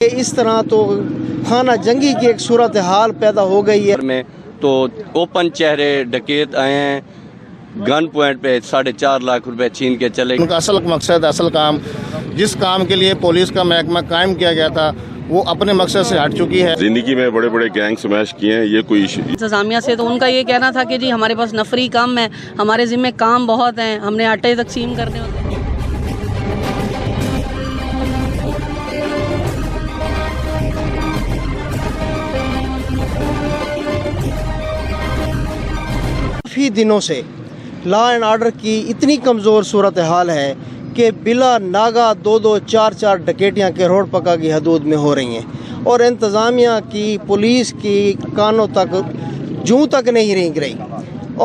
اس طرح تو خانہ جنگی کی ایک صورتحال پیدا ہو گئی ہے میں تو اوپن چہرے ڈکیت آئے ہیں، گن پوائنٹ پہ 4.5 لاکھ روپے چھین کے چلے گئے۔ ان کا اصل مقصد، اصل کام، جس کام کے لیے پولیس کا محکمہ قائم کیا گیا تھا وہ اپنے مقصد سے ہٹ چکی ہے۔ زندگی میں بڑے بڑے گینگ سمیش کیے ہیں، یہ کوئی انتظامیہ سے تو ان کا یہ کہنا تھا کہ جی ہمارے پاس نفری کم ہے، ہمارے ذمہ کام بہت ہیں، ہم نے آٹے تقسیم کرنے ہوتے ہیں۔ کافی دنوں سے لا اینڈ آرڈر کی اتنی کمزور صورتحال ہے کہ بلا ناگا 2-4 ڈکیٹیاں کروڑ پکا کی حدود میں ہو رہی ہیں اور انتظامیہ کی، پولیس کی کانوں تک جوں تک نہیں رینگ رہی،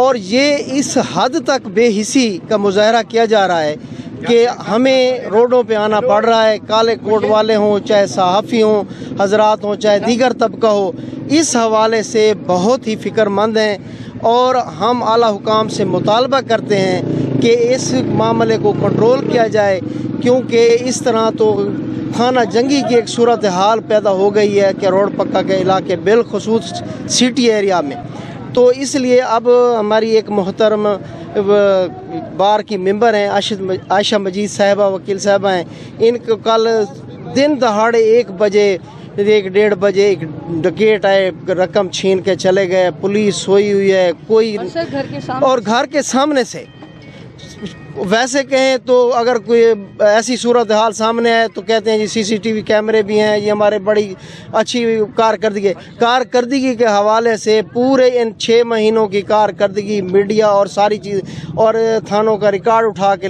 اور یہ اس حد تک بے حسی کا مظاہرہ کیا جا رہا ہے کہ ہمیں روڈوں پہ آنا پڑ رہا ہے، کالے کوٹ والے ہوں، چاہے صحافی ہوں، حضرات ہوں، چاہے دیگر طبقہ ہو، اس حوالے سے بہت ہی فکر مند ہیں اور ہم اعلیٰ حکام سے مطالبہ کرتے ہیں کہ اس معاملے کو کنٹرول کیا جائے، کیونکہ اس طرح تو خانہ جنگی کی ایک صورتحال پیدا ہو گئی ہے کہ روڈ پکا کے علاقے بالخصوص سٹی ایریا میں۔ تو اس لیے اب ہماری ایک محترم بار کی ممبر ہیں عائشہ مجید صاحبہ، وکیل صاحبہ ہیں، ان کو کل دن دہاڑے 1-1:30 بجے ایک ڈکیٹ آئے، رقم چھین کے چلے گئے، پولیس سوئی ہوئی ہے، کوئی اور گھر کے سامنے سے۔ ویسے کہیں تو اگر کوئی ایسی صورتحال سامنے آئے تو کہتے ہیں جی CCTV کیمرے بھی ہیں، یہ ہمارے بڑی اچھی کارکردگی کے حوالے سے پورے ان 6 مہینوں کی کارکردگی میڈیا اور ساری چیز اور تھانوں کا ریکارڈ اٹھا کے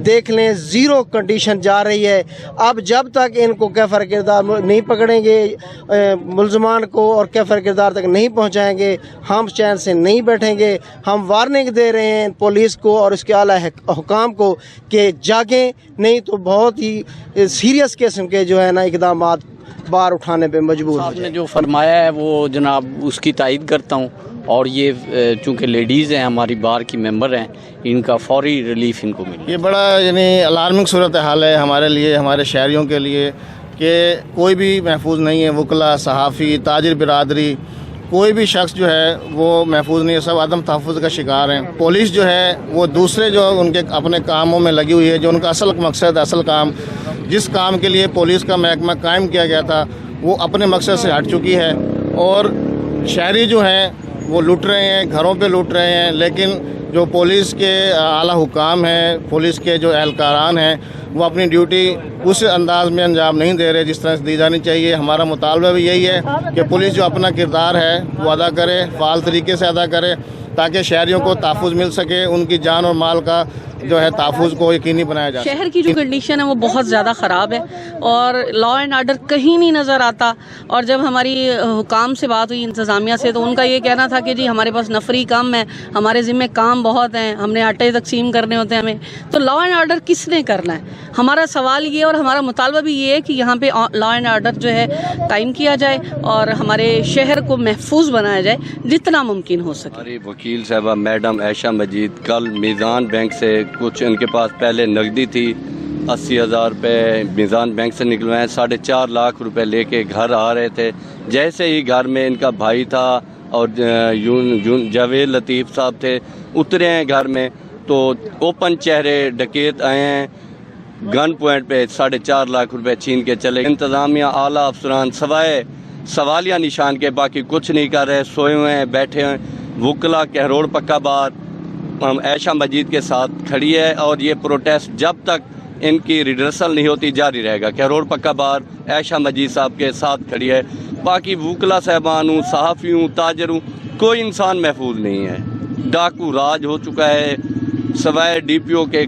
دیکھ لیں، 0 کنڈیشن جا رہی ہے۔ اب جب تک ان کو کیفر کردار نہیں پکڑیں گے، ملزمان کو اور کیفر کردار تک نہیں پہنچائیں گے، ہم چین سے نہیں بیٹھیں گے۔ ہم وارننگ دے رہے ہیں پولیس کو اور اس کے اعلیٰ حکام کو کہ جاگیں، نہیں تو بہت ہی سیریس قسم کے جو ہے نا اقدامات بار اٹھانے پہ مجبور ہیں۔ آپ نے جو فرمایا ہے وہ جناب اس کی تائید کرتا ہوں، اور یہ چونکہ لیڈیز ہیں، ہماری بار کی ممبر ہیں، ان کا فوری ریلیف ان کو ملے۔ یہ بڑا الارمنگ صورتحال ہے ہمارے لیے، ہمارے شہریوں کے لیے، کہ کوئی بھی محفوظ نہیں ہے، وکلا، صحافی، تاجر برادری، کوئی بھی شخص جو ہے وہ محفوظ نہیں ہے، سب عدم تحفظ کا شکار ہیں۔ پولیس جو ہے وہ دوسرے جو ان کے اپنے کاموں میں لگی ہوئی ہے، جو ان کا اصل مقصد، اصل کام، جس کام کے لیے پولیس کا محکمہ قائم کیا گیا تھا وہ اپنے مقصد سے ہٹ چکی ہے، اور شہری جو ہیں وہ لوٹ رہے ہیں، گھروں پہ لوٹ رہے ہیں، لیکن جو پولیس کے اعلیٰ حکام ہیں، پولیس کے جو اہلکاران ہیں، وہ اپنی ڈیوٹی اس انداز میں انجام نہیں دے رہے جس طرح سے دی جانی چاہیے۔ ہمارا مطالبہ بھی یہی ہے کہ پولیس جو اپنا کردار ہے وہ ادا کرے، فعال طریقے سے ادا کرے، تاکہ شہریوں کو تحفظ مل سکے، ان کی جان اور مال کا جو ہے تحفظ کو یقینی بنایا جائے۔ شہر کی جو کنڈیشن ہے وہ بہت زیادہ خراب ہے اور لا اینڈ آرڈر کہیں نہیں نظر آتا، اور جب ہماری حکام سے بات ہوئی، انتظامیہ سے، تو ان کا یہ کہنا تھا کہ جی ہمارے پاس نفری کم ہے، ہمارے ذمہ کام بہت ہیں، ہم نے آٹے تقسیم کرنے ہوتے ہیں ہمیں۔ تو لا اینڈ آرڈر کس نے کرنا ہے؟ ہمارا سوال یہ اور ہمارا مطالبہ بھی یہ ہے کہ یہاں پہ لا اینڈ آرڈر جو ہے قائم کیا جائے اور ہمارے شہر کو محفوظ بنایا جائے جتنا ممکن ہو سکے۔ ہماری وکیل صاحبہ میڈم عائشہ مجید کل میزان بینک سے کچھ ان کے پاس پہلے نقدی تھی، 80,000 روپے میزان بینک سے نکلوائے، 4.5 لاکھ روپے لے کے گھر آ رہے تھے۔ جیسے ہی گھر میں ان کا بھائی تھا اور جاوید لطیف صاحب تھے، اترے ہیں گھر میں تو اوپن چہرے ڈکیت آئے ہیں، گن پوائنٹ پہ 4.5 لاکھ روپے چھین کے چلے۔ انتظامیہ اعلیٰ افسران سوائے سوالیہ نشان کے باقی کچھ نہیں کر رہے، سوئے ہوئے ہیں، بیٹھے ہیں۔ وکلا کہروڑ پکا بار عائشہ مجید کے ساتھ کھڑی ہے، اور یہ پروٹیسٹ جب تک ان کی ریڈرسل نہیں ہوتی جاری رہے گا۔ کہروڑ پکا بار عائشہ مجید صاحب کے ساتھ کھڑی ہے، باقی وکلا صاحبان ہوں، صحافی ہوں، تاجر ہوں، کوئی انسان محفوظ نہیں ہے۔ ڈاکو راج ہو چکا ہے، سوائے DPO کے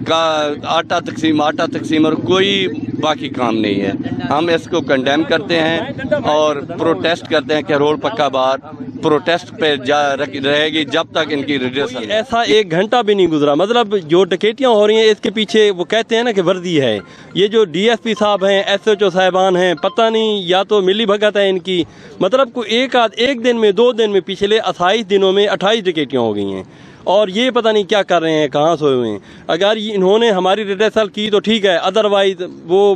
آٹا تقسیم اور کوئی باقی کام نہیں ہے۔ ہم اس کو کنڈیم کرتے ہیں اور پروٹیسٹ کرتے ہیں۔ کہروڑ پکا بار پروٹیسٹ پہ رہے گی جب تک ان کی ریڈرسل۔ ایسا 1 گھنٹہ بھی نہیں گزرا، مطلب جو ڈکیتیاں ہو رہی ہیں اس کے پیچھے وہ کہتے ہیں نا کہ وردی ہے۔ یہ جو DSP صاحب ہیں، SHO صاحبان ہیں، پتہ نہیں یا تو ملی بھگت ہے ان کی، مطلب کوئی ایک دن میں 2 دن میں پچھلے 28 دنوں میں 28 ڈکیتیاں ہو گئی ہیں، اور یہ پتہ نہیں کیا کر رہے ہیں، کہاں سوئے ہوئے ہیں۔ اگر انہوں نے ہماری ریڈرسل کی تو ٹھیک ہے، ادروائز وہ